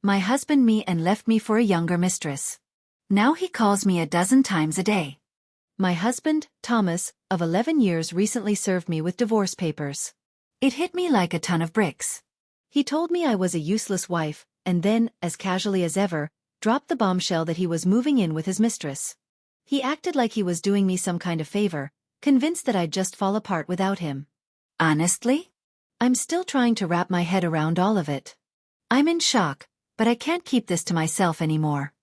My husband me and left me for a younger mistress. Now he calls me a dozen times a day. My husband, Thomas, of 11 years recently served me with divorce papers. It hit me like a ton of bricks. He told me I was a useless wife, and then, as casually as ever, dropped the bombshell that he was moving in with his mistress. He acted like he was doing me some kind of favor, convinced that I'd just fall apart without him. Honestly? I'm still trying to wrap my head around all of it. I'm in shock, but I can't keep this to myself anymore.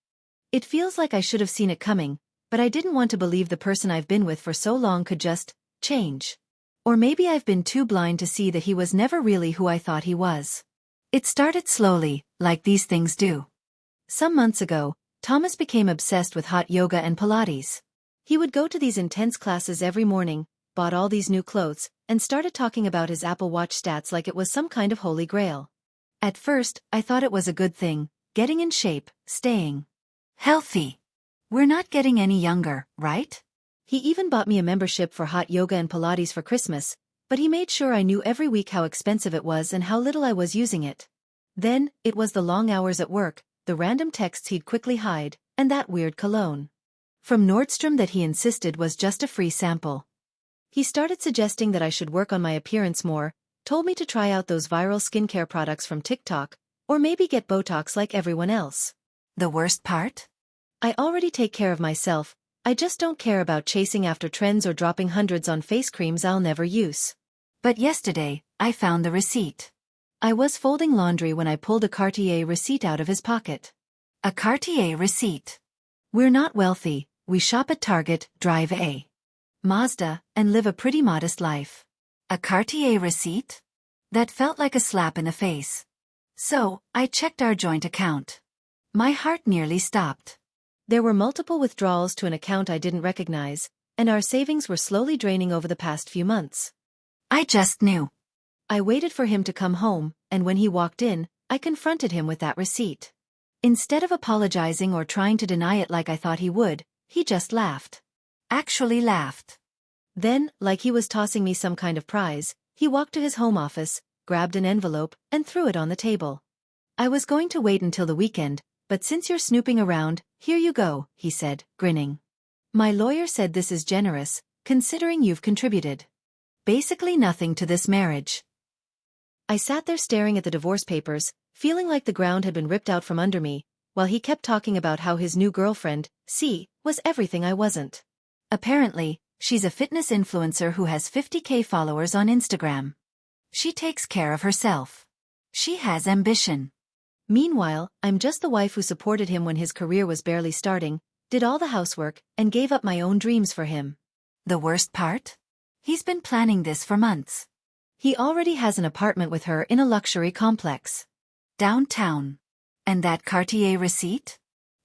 It feels like I should have seen it coming, but I didn't want to believe the person I've been with for so long could just change. Or maybe I've been too blind to see that he was never really who I thought he was. It started slowly, like these things do. Some months ago, Thomas became obsessed with hot yoga and Pilates. He would go to these intense classes every morning, bought all these new clothes, and started talking about his Apple Watch stats like it was some kind of holy grail. At first, I thought it was a good thing, getting in shape, staying healthy. We're not getting any younger, right? He even bought me a membership for hot yoga and Pilates for Christmas, but he made sure I knew every week how expensive it was and how little I was using it. Then, it was the long hours at work, the random texts he'd quickly hide, and that weird cologne from Nordstrom that he insisted was just a free sample. He started suggesting that I should work on my appearance more, told me to try out those viral skincare products from TikTok, or maybe get Botox like everyone else. The worst part? I already take care of myself, I just don't care about chasing after trends or dropping hundreds on face creams I'll never use. But yesterday, I found the receipt. I was folding laundry when I pulled a Cartier receipt out of his pocket. A Cartier receipt. We're not wealthy, we shop at Target, drive a Mazda, and live a pretty modest life. A Cartier receipt? That felt like a slap in the face. So, I checked our joint account. My heart nearly stopped. There were multiple withdrawals to an account I didn't recognize, and our savings were slowly draining over the past few months. I just knew. I waited for him to come home, and when he walked in, I confronted him with that receipt. Instead of apologizing or trying to deny it like I thought he would, he just laughed. Actually laughed. Then, like he was tossing me some kind of prize, he walked to his home office, grabbed an envelope, and threw it on the table. I was going to wait until the weekend, but since you're snooping around, here you go, he said, grinning. My lawyer said this is generous, considering you've contributed basically nothing to this marriage. I sat there staring at the divorce papers, feeling like the ground had been ripped out from under me, while he kept talking about how his new girlfriend, C, was everything I wasn't. Apparently, she's a fitness influencer who has 50K followers on Instagram. She takes care of herself. She has ambition. Meanwhile, I'm just the wife who supported him when his career was barely starting, did all the housework, and gave up my own dreams for him. The worst part? He's been planning this for months. He already has an apartment with her in a luxury complex downtown. And that Cartier receipt?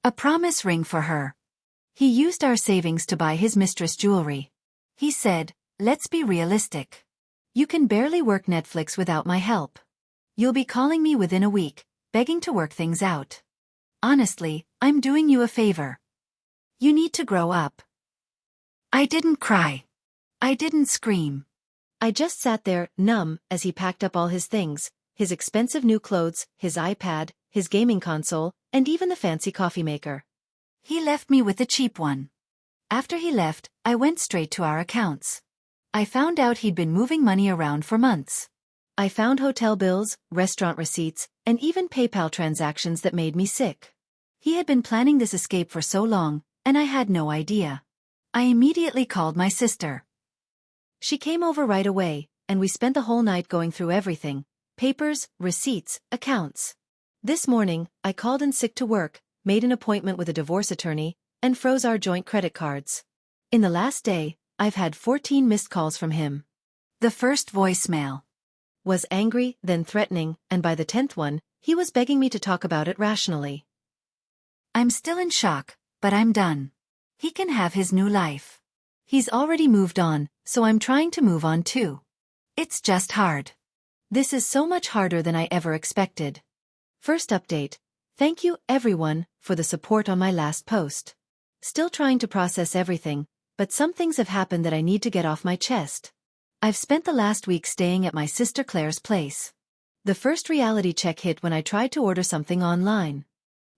A promise ring for her. He used our savings to buy his mistress jewelry. He said, let's be realistic. You can barely work Netflix without my help. You'll be calling me within a week, begging to work things out. Honestly, I'm doing you a favor. You need to grow up. I didn't cry. I didn't scream. I just sat there, numb, as he packed up all his things, his expensive new clothes, his iPad, his gaming console, and even the fancy coffee maker. He left me with the cheap one. After he left, I went straight to our accounts. I found out he'd been moving money around for months. I found hotel bills, restaurant receipts, and even PayPal transactions that made me sick. He had been planning this escape for so long, and I had no idea. I immediately called my sister. She came over right away, and we spent the whole night going through everything: papers, receipts, accounts. This morning, I called in sick to work, made an appointment with a divorce attorney, and froze our joint credit cards. In the last day, I've had 14 missed calls from him. The first voicemail was angry, then threatening, and by the 10th one, he was begging me to talk about it rationally. I'm still in shock, but I'm done. He can have his new life. He's already moved on, so I'm trying to move on too. It's just hard. This is so much harder than I ever expected. First update. Thank you, everyone, for the support on my last post. Still trying to process everything, but some things have happened that I need to get off my chest. I've spent the last week staying at my sister Claire's place. The first reality check hit when I tried to order something online.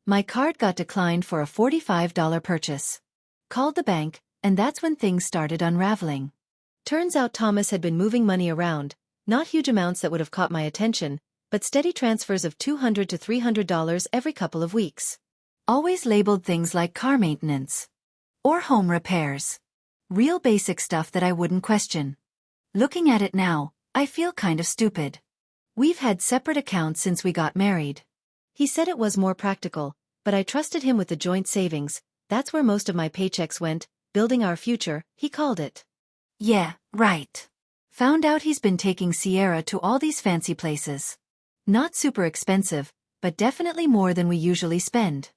My card got declined for a $45 purchase. Called the bank, and that's when things started unraveling. Turns out Thomas had been moving money around, not huge amounts that would have caught my attention, but steady transfers of $200 to $300 every couple of weeks. Always labeled things like car maintenance or home repairs. Real basic stuff that I wouldn't question. Looking at it now, I feel kind of stupid. We've had separate accounts since we got married. He said it was more practical, but I trusted him with the joint savings. That's where most of my paychecks went, building our future, he called it. Yeah, right. Found out he's been taking Sierra to all these fancy places. Not super expensive, but definitely more than we usually spend.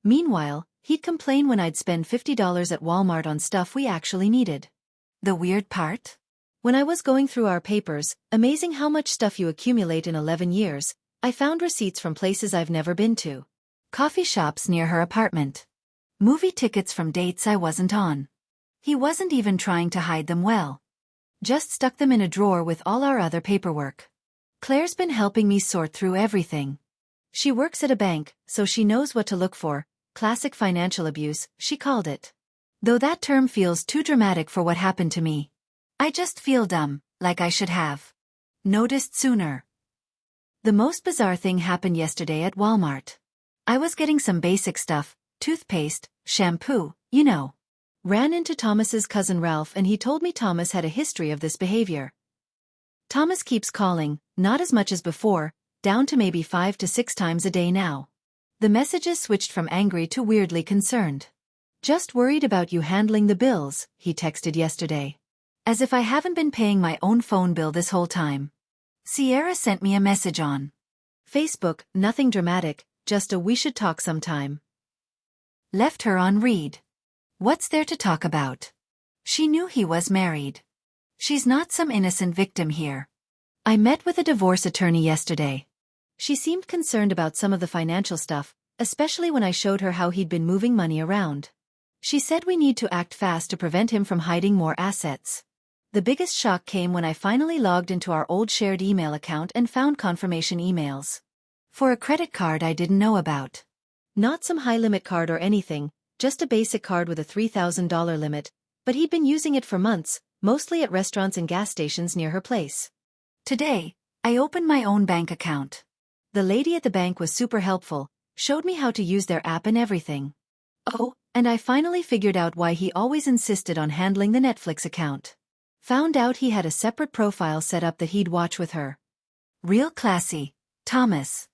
Meanwhile, he'd complain when I'd spend $50 at Walmart on stuff we actually needed. The weird part? When I was going through our papers, amazing how much stuff you accumulate in 11 years, I found receipts from places I've never been to. Coffee shops near her apartment. Movie tickets from dates I wasn't on. He wasn't even trying to hide them well. Just stuck them in a drawer with all our other paperwork. Claire's been helping me sort through everything. She works at a bank, so she knows what to look for. Classic financial abuse, she called it. Though that term feels too dramatic for what happened to me. I just feel dumb, like I should have noticed sooner. The most bizarre thing happened yesterday at Walmart. I was getting some basic stuff, toothpaste, shampoo, you know. Ran into Thomas's cousin Ralph and he told me Thomas had a history of this behavior. Thomas keeps calling, not as much as before, down to maybe 5 to 6 times a day now. The messages switched from angry to weirdly concerned. Just worried about you handling the bills, he texted yesterday. As if I haven't been paying my own phone bill this whole time. Sierra sent me a message on Facebook, nothing dramatic, just a we should talk sometime. Left her on read. What's there to talk about? She knew he was married. She's not some innocent victim here. I met with a divorce attorney yesterday. She seemed concerned about some of the financial stuff, especially when I showed her how he'd been moving money around. She said we need to act fast to prevent him from hiding more assets. The biggest shock came when I finally logged into our old shared email account and found confirmation emails. For a credit card I didn't know about. Not some high-limit card or anything, just a basic card with a $3,000 limit, but he'd been using it for months, mostly at restaurants and gas stations near her place. Today, I opened my own bank account. The lady at the bank was super helpful, showed me how to use their app and everything. Oh, and I finally figured out why he always insisted on handling the Netflix account. Found out he had a separate profile set up that he'd watch with her. Real classy, Thomas.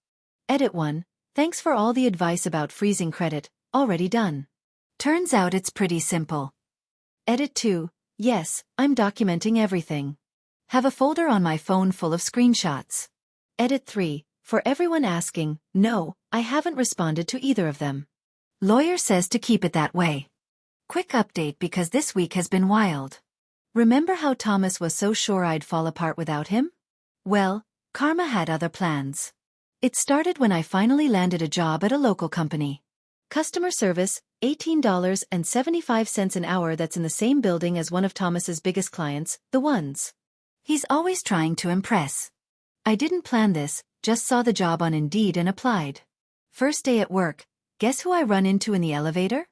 Edit 1, thanks for all the advice about freezing credit, already done. Turns out it's pretty simple. Edit 2, yes, I'm documenting everything. Have a folder on my phone full of screenshots. Edit 3, for everyone asking, no, I haven't responded to either of them. Lawyer says to keep it that way. Quick update because this week has been wild. Remember how Thomas was so sure I'd fall apart without him? Well, karma had other plans. It started when I finally landed a job at a local company. Customer service, $18.75 an hour, that's in the same building as one of Thomas's biggest clients, the ones he's always trying to impress. I didn't plan this, just saw the job on Indeed and applied. First day at work, guess who I run into in the elevator?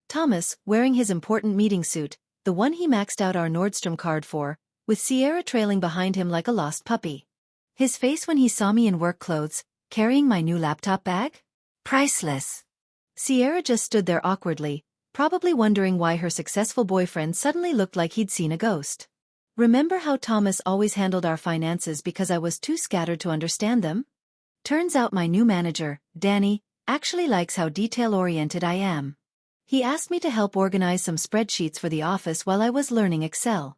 Thomas, wearing his important meeting suit, the one he maxed out our Nordstrom card for, with Sierra trailing behind him like a lost puppy. His face when he saw me in work clothes, carrying my new laptop bag? Priceless. Sierra just stood there awkwardly, probably wondering why her successful boyfriend suddenly looked like he'd seen a ghost. Remember how Thomas always handled our finances because I was too scattered to understand them? Turns out my new manager, Danny, actually likes how detail-oriented I am. He asked me to help organize some spreadsheets for the office while I was learning Excel.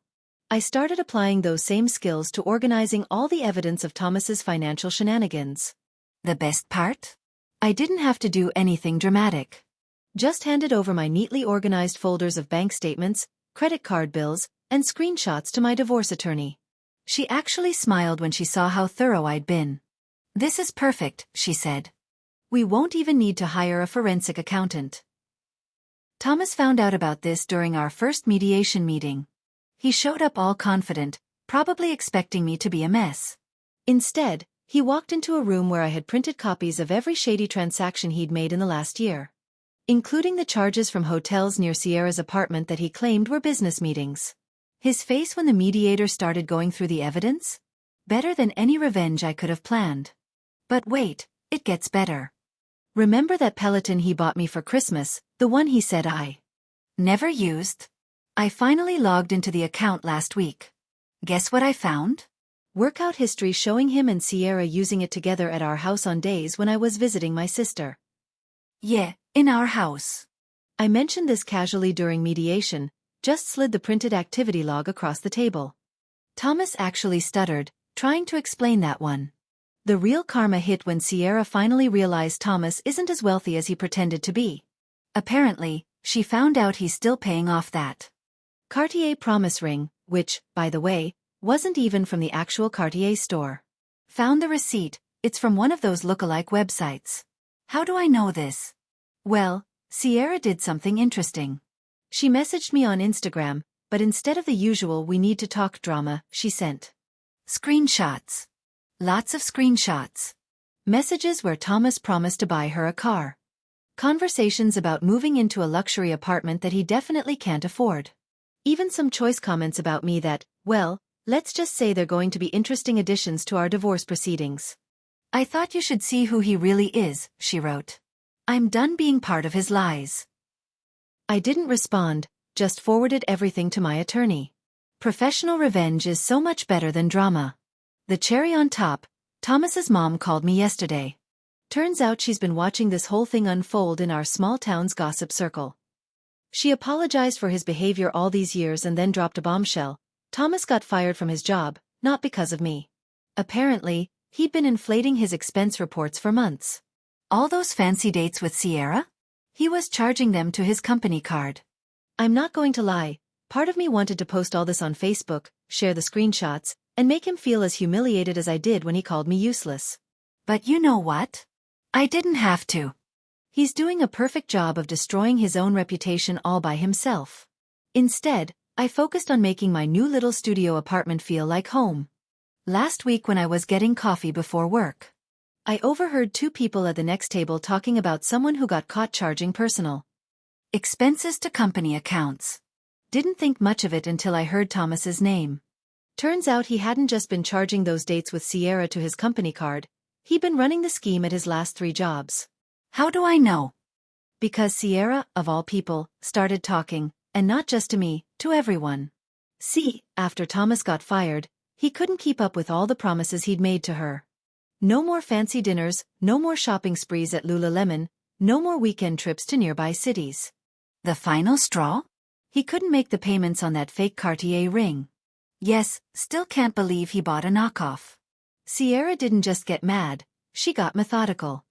I started applying those same skills to organizing all the evidence of Thomas's financial shenanigans. The best part? I didn't have to do anything dramatic. Just handed over my neatly organized folders of bank statements, credit card bills, and screenshots to my divorce attorney. She actually smiled when she saw how thorough I'd been. This is perfect, she said. We won't even need to hire a forensic accountant. Thomas found out about this during our first mediation meeting. He showed up all confident, probably expecting me to be a mess. Instead, He walked into a room where I had printed copies of every shady transaction he'd made in the last year, including the charges from hotels near Sierra's apartment that he claimed were business meetings. His face when the mediator started going through the evidence? Better than any revenge I could have planned. But wait, it gets better. Remember that Peloton he bought me for Christmas, the one he said I never used? I finally logged into the account last week. Guess what I found? Workout history showing him and Sierra using it together at our house on days when I was visiting my sister. Yeah, in our house. I mentioned this casually during mediation, just slid the printed activity log across the table. Thomas actually stuttered, trying to explain that one. The real karma hit when Sierra finally realized Thomas isn't as wealthy as he pretended to be. Apparently, she found out he's still paying off that Cartier promise ring, which, by the way, wasn't even from the actual Cartier store. Found the receipt, it's from one of those look-alike websites. How do I know this? Well, Sierra did something interesting. She messaged me on Instagram, but instead of the usual "we need to talk" drama, she sent screenshots. Lots of screenshots. Messages where Thomas promised to buy her a car. Conversations about moving into a luxury apartment that he definitely can't afford. Even some choice comments about me that, well, let's just say they're going to be interesting additions to our divorce proceedings. I thought you should see who he really is, she wrote. I'm done being part of his lies. I didn't respond, just forwarded everything to my attorney. Professional revenge is so much better than drama. The cherry on top, Thomas's mom called me yesterday. Turns out she's been watching this whole thing unfold in our small town's gossip circle. She apologized for his behavior all these years and then dropped a bombshell. Thomas got fired from his job, not because of me. Apparently, he'd been inflating his expense reports for months. All those fancy dates with Sierra? He was charging them to his company card. I'm not going to lie, part of me wanted to post all this on Facebook, share the screenshots, and make him feel as humiliated as I did when he called me useless. But you know what? I didn't have to. He's doing a perfect job of destroying his own reputation all by himself. Instead, I focused on making my new little studio apartment feel like home. Last week when I was getting coffee before work, I overheard two people at the next table talking about someone who got caught charging personal expenses to company accounts. Didn't think much of it until I heard Thomas's name. Turns out he hadn't just been charging those dates with Sierra to his company card, he'd been running the scheme at his last 3 jobs. How do I know? Because Sierra, of all people, started talking, and not just to me, to everyone. See, after Thomas got fired, he couldn't keep up with all the promises he'd made to her. No more fancy dinners, no more shopping sprees at Lululemon, no more weekend trips to nearby cities. The final straw? He couldn't make the payments on that fake Cartier ring. Yes, still can't believe he bought a knockoff. Sierra didn't just get mad, she got methodical.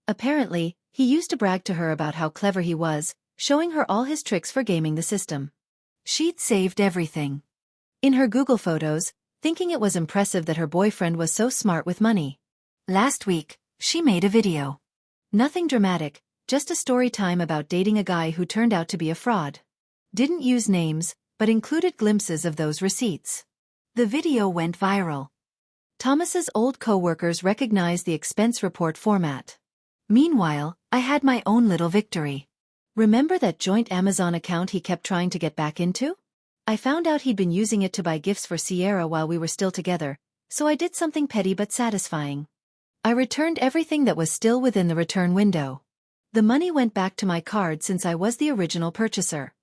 Apparently, he used to brag to her about how clever he was, showing her all his tricks for gaming the system. She'd saved everything. In her Google Photos, thinking it was impressive that her boyfriend was so smart with money. Last week, she made a video. Nothing dramatic, just a story time about dating a guy who turned out to be a fraud. Didn't use names, but included glimpses of those receipts. The video went viral. Thomas's old co-workers recognized the expense report format. Meanwhile, I had my own little victory. Remember that joint Amazon account he kept trying to get back into? I found out he'd been using it to buy gifts for Sierra while we were still together, so I did something petty but satisfying. I returned everything that was still within the return window. The money went back to my card since I was the original purchaser.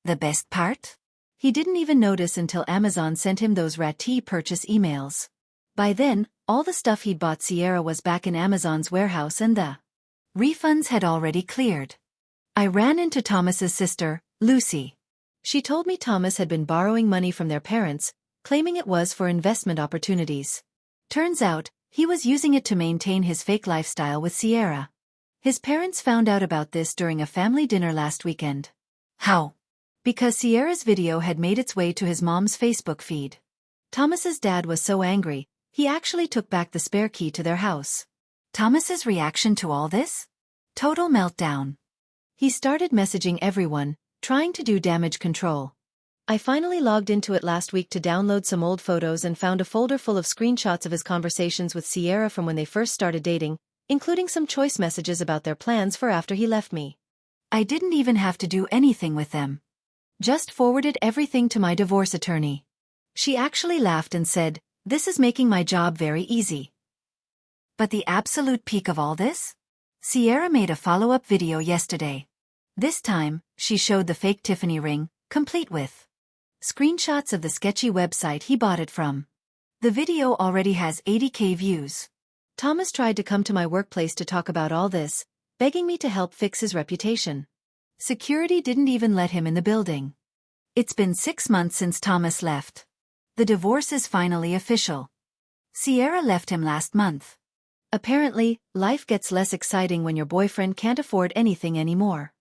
The best part? He didn't even notice until Amazon sent him those Rat-T purchase emails. By then, all the stuff he'd bought Sierra was back in Amazon's warehouse and the refunds had already cleared. I ran into Thomas's sister, Lucy. She told me Thomas had been borrowing money from their parents, claiming it was for investment opportunities. Turns out, he was using it to maintain his fake lifestyle with Sierra. His parents found out about this during a family dinner last weekend. How? Because Sierra's video had made its way to his mom's Facebook feed. Thomas's dad was so angry, he actually took back the spare key to their house. Thomas's reaction to all this? Total meltdown. He started messaging everyone, trying to do damage control. I finally logged into it last week to download some old photos and found a folder full of screenshots of his conversations with Sierra from when they first started dating, including some choice messages about their plans for after he left me. I didn't even have to do anything with them. Just forwarded everything to my divorce attorney. She actually laughed and said, "This is making my job very easy." But the absolute peak of all this? Sierra made a follow-up video yesterday. This time, she showed the fake Tiffany ring, complete with screenshots of the sketchy website he bought it from. The video already has 80K views. Thomas tried to come to my workplace to talk about all this, begging me to help fix his reputation. Security didn't even let him in the building. It's been 6 months since Thomas left. The divorce is finally official. Sierra left him last month. Apparently, life gets less exciting when your boyfriend can't afford anything anymore.